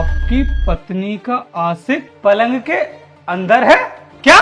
आपकी पत्नी का आशिक पलंग के अंदर है क्या?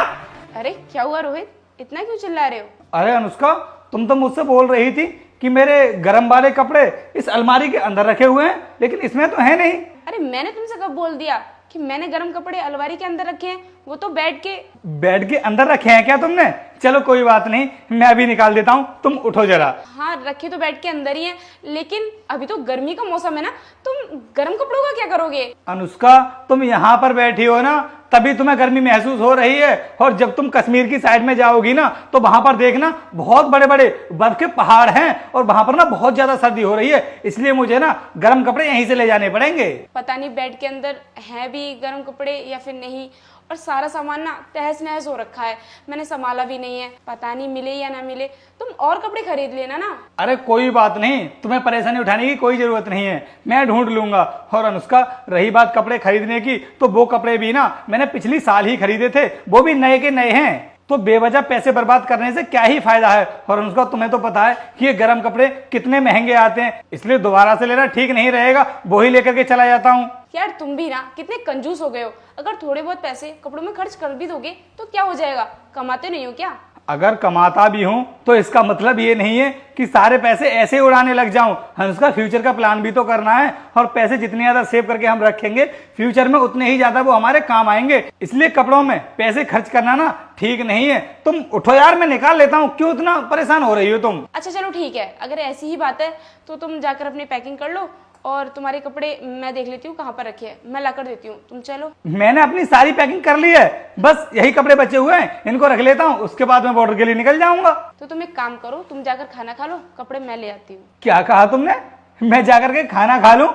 अरे क्या हुआ रोहित, इतना क्यों चिल्ला रहे हो? अरे अनुष्का, तुम तो मुझसे बोल रही थी कि मेरे गर्म वाले कपड़े इस अलमारी के अंदर रखे हुए हैं, लेकिन इसमें तो है नहीं। अरे मैंने तुमसे कब बोल दिया कि मैंने गर्म कपड़े अलमारी के अंदर रखे हैं? वो तो बेड के अंदर रखे हैं क्या तुमने? चलो कोई बात नहीं, मैं अभी निकाल देता हूँ, तुम उठो जरा। हाँ रखे तो बेड के अंदर ही हैं, लेकिन अभी तो गर्मी का मौसम है ना, तुम गर्म कपड़ों का क्या करोगे? अनुष्का, तुम यहाँ पर बैठी हो ना, तभी तुम्हें गर्मी महसूस हो रही है, और जब तुम कश्मीर की साइड में जाओगी ना तो वहां पर देखना बहुत बड़े बड़े बर्फ के पहाड़ हैं और वहां पर ना बहुत ज्यादा सर्दी हो रही है, इसलिए मुझे ना गर्म कपड़े यहीं से ले जाने पड़ेंगे। पता नहीं बेड के अंदर है भी गर्म कपड़े या फिर नहीं, और सारा सामान ना तहस नहस हो रखा है, मैंने संभाला भी नहीं है, पता नहीं मिले या ना मिले। तुम और कपड़े खरीद लेना ना। अरे कोई बात नहीं, तुम्हें परेशानी उठाने की कोई जरूरत नहीं है, मैं ढूंढ लूंगा। और अनुष्का, रही बात कपड़े खरीदने की, तो वो कपड़े भी ना मैंने पिछली साल ही खरीदे थे, वो भी नए के नए हैं, तो बेवजह पैसे बर्बाद करने से क्या ही फायदा है। और अनुष्का, तुम्हें तो पता है कि ये गर्म कपड़े कितने महंगे आते हैं, इसलिए दोबारा से लेना ठीक नहीं रहेगा, वो ही लेकर के चला जाता हूँ। यार तुम भी ना कितने कंजूस हो गए हो, अगर थोड़े बहुत पैसे कपड़ों में खर्च कर भी दोगे तो क्या हो जाएगा, कमाते नहीं हो क्या? अगर कमाता भी हूं तो इसका मतलब ये नहीं है कि सारे पैसे ऐसे उड़ाने लग जाऊं। उसका फ्यूचर का प्लान भी तो करना है, और पैसे जितने ज्यादा सेव करके हम रखेंगे फ्यूचर में उतने ही ज्यादा वो हमारे काम आएंगे, इसलिए कपड़ों में पैसे खर्च करना ना ठीक नहीं है। तुम उठो यार, मैं निकाल लेता हूँ, क्यों इतना परेशान हो रही हो तुम? अच्छा चलो ठीक है, अगर ऐसी ही बात है तो तुम जाकर अपनी पैकिंग कर लो, और तुम्हारे कपड़े मैं देख लेती हूँ कहाँ पर रखे हैं, मैं ला कर देती हूँ, तुम चलो। मैंने अपनी सारी पैकिंग कर ली है, बस यही कपड़े बचे हुए हैं, इनको रख लेता हूँ, उसके बाद मैं बॉर्डर के लिए निकल जाऊंगा। तो तुम एक काम करो, तुम जाकर खाना खा लो, कपड़े मैं ले आती हूँ। क्या कहा तुमने? मैं जाकर के खाना खा लूं?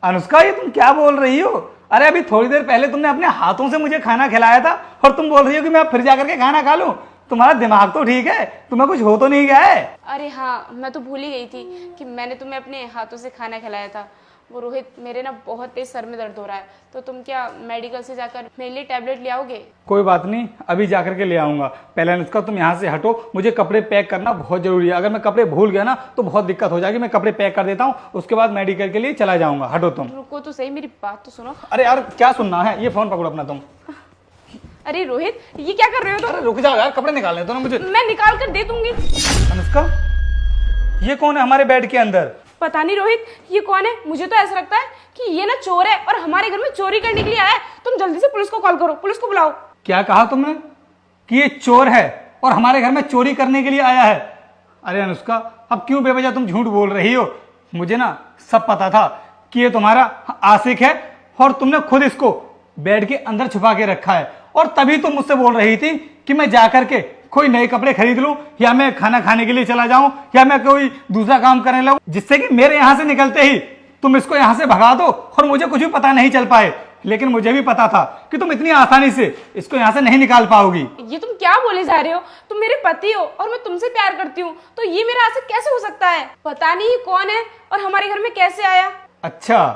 अनुष्का, ये तुम क्या बोल रही हो? अरे अभी थोड़ी देर पहले तुमने अपने हाथों से मुझे खाना खिलाया था, और तुम बोल रही हो कि मैं फिर जाकर के खाना खा लूं? तुम्हारा दिमाग तो ठीक है, तुम्हें कुछ हो तो नहीं गया है? अरे हाँ, मैं तो भूल ही गई थी कि मैंने तुम्हें अपने हाथों से खाना खिलाया था। वो रोहित, मेरे ना बहुत तेज सर में दर्द हो रहा है, तो तुम क्या मेडिकल से जाकर मेरे लिए टैबलेट ले आओगे? कोई बात नहीं, अभी जाकर के ले आऊंगा। पहले अनुष्का, तुम यहाँ से हटो, मुझे कपड़े पैक करना बहुत जरूरी है, अगर मैं कपड़े भूल गया ना तो बहुत दिक्कत हो जाएगी। मैं कपड़े पैक कर देता हूँ, उसके बाद मेडिकल के लिए चला जाऊंगा। हटो तुम। रुको तो सही, मेरी बात तो सुनो। अरे यार, क्या सुनना है? ये फोन पकड़ो अपना तुम। अरे रोहित, ये क्या कर रहे हो तुम? अरे रुक जाओ यार, कपड़े निकालने दो ना मुझे। मैं निकाल कर दे दूंगी। अनुष्का, ये कौन है हमारे बेड के अंदर? पता नहीं रोहित, ये कौन है? मुझे तो ऐसा लगता है कि ये ना चोर है और हमारे घर में चोरी करने के लिए आया है। तुम जल्दी से पुलिस को कॉल करो, पुलिस को बुलाओ। क्या कहा तुमने? कि ये चोर है और हमारे घर में चोरी करने के लिए आया है? अरे अनुष्का, अब क्यों बेवजह तुम झूठ बोल रही हो? मुझे ना सब पता था कि ये तुम्हारा आशिक है, और तुमने खुद इसको बेड के अंदर छुपा के रखा है, और तभी तुम मुझसे बोल रही थी कि मैं जाकर के कोई नए कपड़े खरीद लूं, या मैं खाना खाने के लिए चला जाऊं, या मैं कोई दूसरा काम करने लगूं, जिससे कि मेरे यहां से निकलते ही तुम इसको यहां से भगा दो और मुझे कुछ भी पता नहीं चल पाए। लेकिन मुझे भी पता था कि तुम इतनी आसानी से इसको यहां से नहीं निकाल पाओगी। ये तुम क्या बोले जा रहे हो? तुम मेरे पति हो और मैं तुमसे प्यार करती हूँ, तो ये मेरा आशिक कैसे हो सकता है? पता नहीं ये कौन है और हमारे घर में कैसे आया। अच्छा,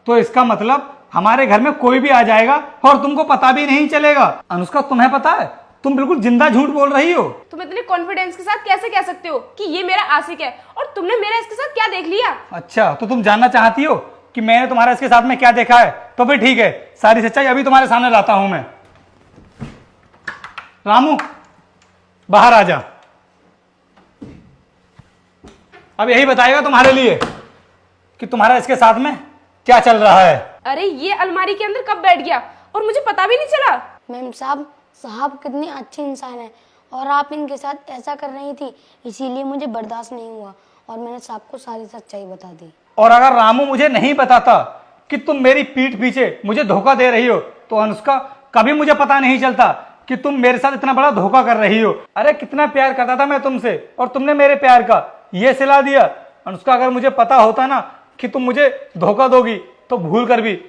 तो इसका मतलब हमारे घर में कोई भी आ जाएगा और तुमको पता भी नहीं चलेगा। अनुष्का, तुम्हें पता है तुम बिल्कुल जिंदा झूठ बोल रही हो। तुम इतने कॉन्फिडेंस के साथ कैसे कह सकते हो कि ये मेरा आशिक है, और तुमने मेरा इसके साथ क्या देख लिया? अच्छा, तो तुम जानना चाहती हो कि मैंने तुम्हारा इसके साथ में क्या देखा है? तो फिर ठीक है, सारी सच्चाई अभी तुम्हारे सामने लाता हूं मैं। रामू, बाहर आ जा। अब यही बताएगा तुम्हारे लिए कि तुम्हारा इसके साथ में क्या चल रहा है। अरे ये अलमारी के अंदर कब बैठ गया और मुझे पता भी नहीं चला? मैम साहब कितने अच्छे इंसान हैं, और आप इनके साथ ऐसा कर रही थी, इसीलिए मुझे बर्दाश्त नहीं हुआ और मैंने साहब को सारी सच्चाई बता दी। और अगर रामू मुझे नहीं बताता कि तुम मेरी पीठ पीछे मुझे धोखा दे रही हो, तो अनुष्का, कभी मुझे पता नहीं चलता कि तुम मेरे साथ इतना बड़ा धोखा कर रही हो। अरे कितना प्यार करता था मैं तुमसे, और तुमने मेरे प्यार का ये सिला दिया। अनुष्का, अगर मुझे पता होता ना कि तुम मुझे धोखा दोगी, तो भूल कर भी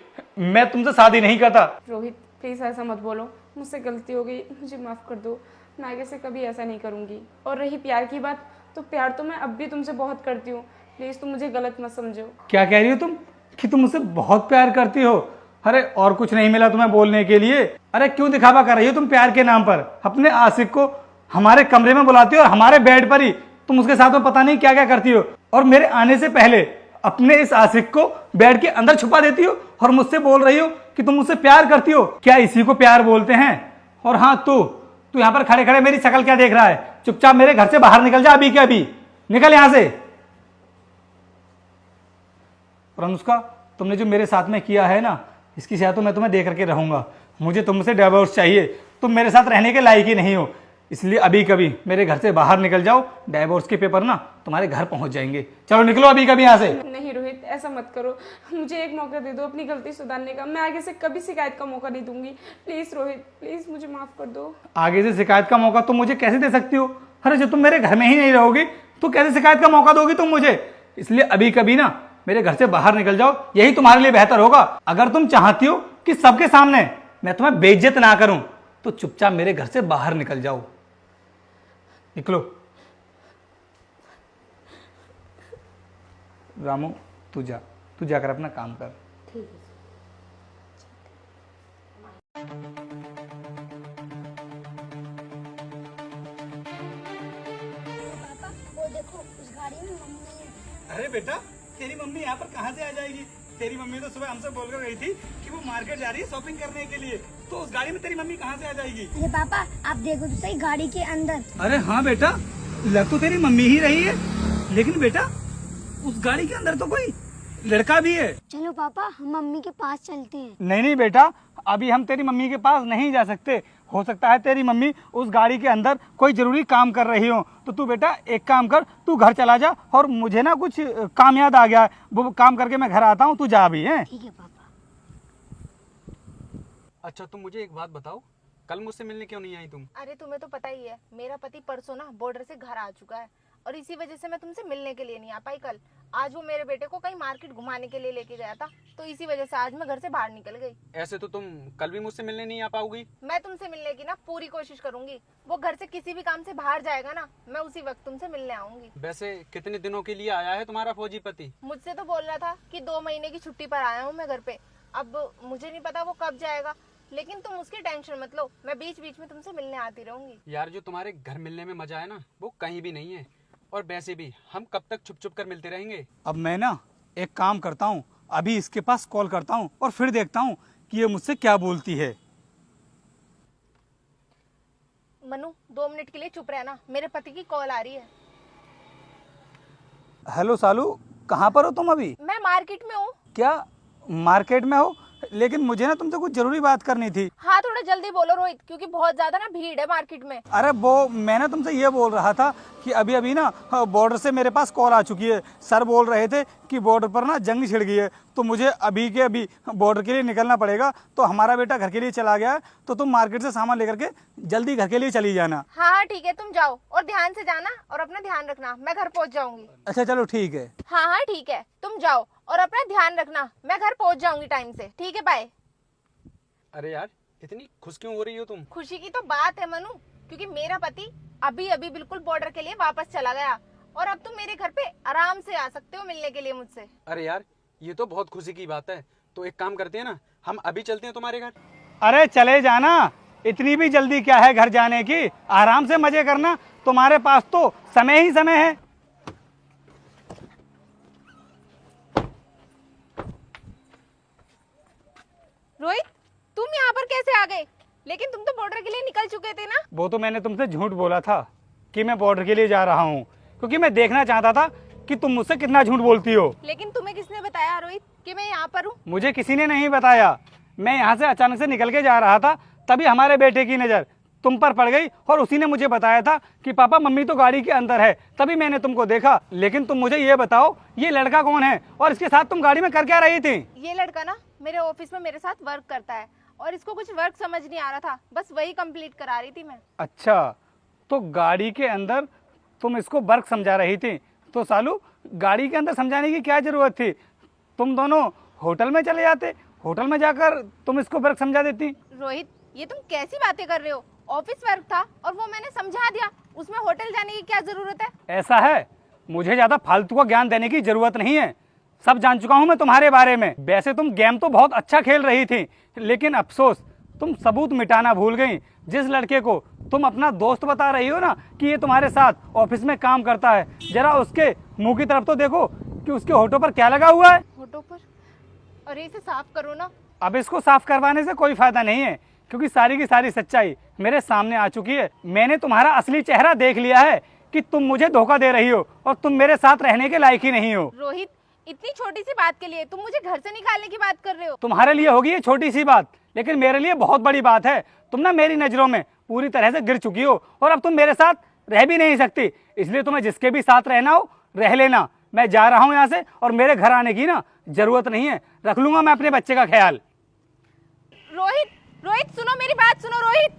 मैं तुमसे शादी नहीं करता। रोहित प्लीज ऐसा मत बोलो, मुझसे गलती हो गई, मुझे माफ कर दो, मैं आगे से कभी ऐसा नहीं करूंगी। और रही प्यार की बात, तो प्यार तो मैं अब भी तुमसे बहुत करती हूँ, प्लीज तुम मुझे गलत मत समझो। क्या कह रही हो तुम कि तुम मुझसे बहुत प्यार करती हो? अरे और कुछ नहीं मिला तुम्हें बोलने के लिए? अरे क्यों दिखावा कर रही हो तुम प्यार के नाम पर? अपने आशिक को हमारे कमरे में बुलाती हो और हमारे बेड पर ही तुम उसके साथ में पता नहीं क्या क्या करती हो, और मेरे आने से पहले अपने इस आशिक को बेड के अंदर छुपा देती हो और मुझसे बोल रही हो कि तुम मुझसे प्यार करती हो। क्या इसी को प्यार बोलते हैं? और हाँ, तू यहाँ पर खड़े खड़े मेरी शक्ल क्या देख रहा है? चुपचाप मेरे घर से बाहर निकल जा, अभी क्या अभी निकल यहां से। और अनुष्का, तुमने जो मेरे साथ में किया है ना, इसकी सजा तो मैं तुम्हें दे करके रहूंगा। मुझे तुमसे डिवोर्स चाहिए। तुम मेरे साथ रहने के लायक ही नहीं हो, इसलिए अभी कभी मेरे घर से बाहर निकल जाओ। डिवोर्स के पेपर ना तुम्हारे घर पहुंच जाएंगे। चलो निकलो अभी कभी यहाँ से। नहीं रोहित, ऐसा मत करो। मुझे एक मौका दे दो अपनी गलती सुधारने का। मैं आगे से कभी शिकायत का मौका नहीं दूंगी। प्लीज रोहित, प्लीज मुझे माफ कर दो। आगे से शिकायत का मौका तुम मुझे कैसे दे सकती हो? अरे जब तुम मेरे घर में ही नहीं रहोगी तो कैसे शिकायत का मौका दोगी तुम मुझे? इसलिए अभी कभी ना मेरे घर से बाहर निकल जाओ, यही तुम्हारे लिए बेहतर होगा। अगर तुम चाहती हो कि सबके सामने मैं तुम्हें बेइज्जत ना करूं तो चुपचाप मेरे घर से बाहर निकल जाओ। निकलो। रामू, तू जाकर अपना काम कर। वो देखो उस गाड़ी में मम्मी। अरे बेटा, तेरी मम्मी यहाँ पर कहाँ से आ जाएगी? तेरी मम्मी तो सुबह हमसे बोल कर गई थी कि वो मार्केट जा रही है शॉपिंग करने के लिए, तो उस गाड़ी में तेरी मम्मी कहाँ से आ जाएगी? अरे पापा आप देखो तो सही गाड़ी के अंदर। अरे हाँ बेटा, लग तो तेरी मम्मी ही रही है, लेकिन बेटा उस गाड़ी के अंदर तो कोई लड़का भी है। चलो पापा हम मम्मी के पास चलते हैं। नहीं बेटा, अभी हम तेरी मम्मी के पास नहीं जा सकते। हो सकता है तेरी मम्मी उस गाड़ी के अंदर कोई जरूरी काम कर रही हो। तो तू बेटा एक काम कर, तू घर चला जा, और मुझे ना कुछ काम याद आ गया है, वो काम करके मैं घर आता हूँ। तू जा अभी है। ठीक है पापा। अच्छा तुम मुझे एक बात बताओ, कल मुझसे मिलने क्यों नहीं आई तुम? अरे तुम्हें तो पता ही है, मेरा पति परसों ना बॉर्डर से घर आ चुका है और इसी वजह से मैं तुमसे मिलने के लिए नहीं आ पाई कल। आज वो मेरे बेटे को कहीं मार्केट घुमाने के लिए लेके गया था, तो इसी वजह से आज मैं घर से बाहर निकल गई। ऐसे तो तुम कल भी मुझसे मिलने नहीं आ पाओगी। मैं तुमसे मिलने की ना पूरी कोशिश करूंगी। वो घर से किसी भी काम से बाहर जाएगा ना, मैं उसी वक्त तुमसे मिलने आऊंगी। वैसे कितने दिनों के लिए आया है तुम्हारा फौजी पति? मुझसे तो बोल रहा था कि 2 महीने की छुट्टी पर आया हूँ मैं घर पे। अब मुझे नहीं पता वो कब जाएगा, लेकिन तुम उसकी टेंशन मत लो, मैं बीच बीच में तुमसे मिलने आती रहूंगी। यार जो तुम्हारे घर मिलने में मजा है ना, वो कहीं भी नहीं है। और वैसे भी हम कब तक छुप छुप कर मिलते रहेंगे? अब मैं ना एक काम करता हूँ, अभी इसके पास कॉल करता हूँ और फिर देखता हूँ कि ये मुझसे क्या बोलती है। मनु 2 मिनट के लिए चुप रहना, मेरे पति की कॉल आ रही है। हेलो सालू, कहाँ पर हो तुम अभी? मैं मार्केट में हूँ। क्या मार्केट में हो? लेकिन मुझे ना तुमसे कुछ जरूरी बात करनी थी। हाँ थोड़ा जल्दी बोलो रोहित, क्योंकि बहुत ज्यादा ना भीड़ है मार्केट में। अरे वो मैं ना तुमसे ये बोल रहा था कि अभी अभी ना बॉर्डर से मेरे पास कॉल आ चुकी है। सर बोल रहे थे कि बॉर्डर पर ना जंग छिड़ गई है, तो मुझे अभी के अभी बॉर्डर के लिए निकलना पड़ेगा। तो हमारा बेटा घर के लिए चला गया है, तो तुम मार्केट से सामान लेकर के जल्दी घर के लिए चली जाना। हाँ हाँ ठीक है, तुम जाओ और ध्यान से जाना और अपना ध्यान रखना, मैं घर पहुँच जाऊंगी। अच्छा चलो ठीक है। हाँ हाँ ठीक है, तुम जाओ और अपना ध्यान रखना, मैं घर पहुँच जाऊंगी टाइम से। ठीक है बाय। अरे यार इतनी खुश क्यों हो रही हो तुम? खुशी की तो बात है मनु, क्योंकि मेरा पति अभी अभी बिल्कुल बॉर्डर के लिए वापस चला गया और अब तुम मेरे घर पे आराम से आ सकते हो मिलने के लिए मुझसे। अरे यार ये तो बहुत खुशी की बात है। तो एक काम करते हैं ना, हम अभी चलते हैं तुम्हारे घर। अरे चले जाना, इतनी भी जल्दी क्या है घर जाने की? आराम से मजे करना, तुम्हारे पास तो समय ही समय है। रोहित तुम यहाँ पर कैसे आ गए? लेकिन तुम तो बॉर्डर के लिए निकल चुके थे ना। वो तो मैंने तुमसे झूठ बोला था कि मैं बॉर्डर के लिए जा रहा हूँ, क्योंकि मैं देखना चाहता था कि तुम मुझसे कितना झूठ बोलती हो। लेकिन तुम्हें किसने बताया रोहित कि मैं यहाँ पर हूँ? मुझे किसी ने नहीं बताया। मैं यहाँ से अचानक से निकल के जा रहा था, तभी हमारे बेटे की नज़र तुम पर पड़ गई और उसी ने मुझे बताया था कि पापा मम्मी तो गाड़ी के अंदर है, तभी मैंने तुमको देखा। लेकिन तुम मुझे ये बताओ, ये लड़का कौन है और इसके साथ तुम गाड़ी में कर क्या रही थी? ये लड़का ना मेरे ऑफिस में मेरे साथ वर्क करता है और इसको कुछ वर्क समझ नहीं आ रहा था, बस वही कंप्लीट करा रही थी मैं। अच्छा, तो गाड़ी के अंदर तुम इसको वर्क समझा रही थी? तो सालू गाड़ी के अंदर समझाने की क्या जरूरत थी? तुम दोनों होटल में चले जाते, होटल में जाकर तुम इसको वर्क समझा देती। रोहित ये तुम कैसी बातें कर रहे हो? ऑफिस वर्क था और वो मैंने समझा दिया, उसमें होटल जाने की क्या जरूरत है? ऐसा है, मुझे ज्यादा फालतू का ज्ञान देने की जरूरत नहीं है, सब जान चुका हूं मैं तुम्हारे बारे में। वैसे तुम गेम तो बहुत अच्छा खेल रही थी, लेकिन अफसोस तुम सबूत मिटाना भूल गई। जिस लड़के को तुम अपना दोस्त बता रही हो ना कि ये तुम्हारे साथ ऑफिस में काम करता है, जरा उसके मुंह की तरफ तो देखो। कि उसके होठों पर क्या लगा हुआ है? होठों पर? अरे इसे साफ करो ना। अब इसको साफ करवाने से कोई फायदा नहीं है, क्योंकि सारी की सारी सच्चाई मेरे सामने आ चुकी है। मैंने तुम्हारा असली चेहरा देख लिया है कि तुम मुझे धोखा दे रही हो और तुम मेरे साथ रहने के लायक ही नहीं हो। रोहित, इतनी छोटी सी बात के लिए तुम मुझे घर से निकालने की बात कर रहे हो? तुम्हारे लिए होगी ये छोटी सी बात, लेकिन मेरे लिए बहुत बड़ी बात है। तुम ना मेरी नजरों में पूरी तरह से गिर चुकी हो और अब तुम मेरे साथ रह भी नहीं सकती। इसलिए तुम्हें जिसके भी साथ रहना हो रह लेना। मैं जा रहा हूँ यहाँ से और मेरे घर आने की ना जरूरत नहीं है। रख लूंगा मैं अपने बच्चे का ख्याल। रोहित, रोहित सुनो, मेरी बात सुनो रोहित।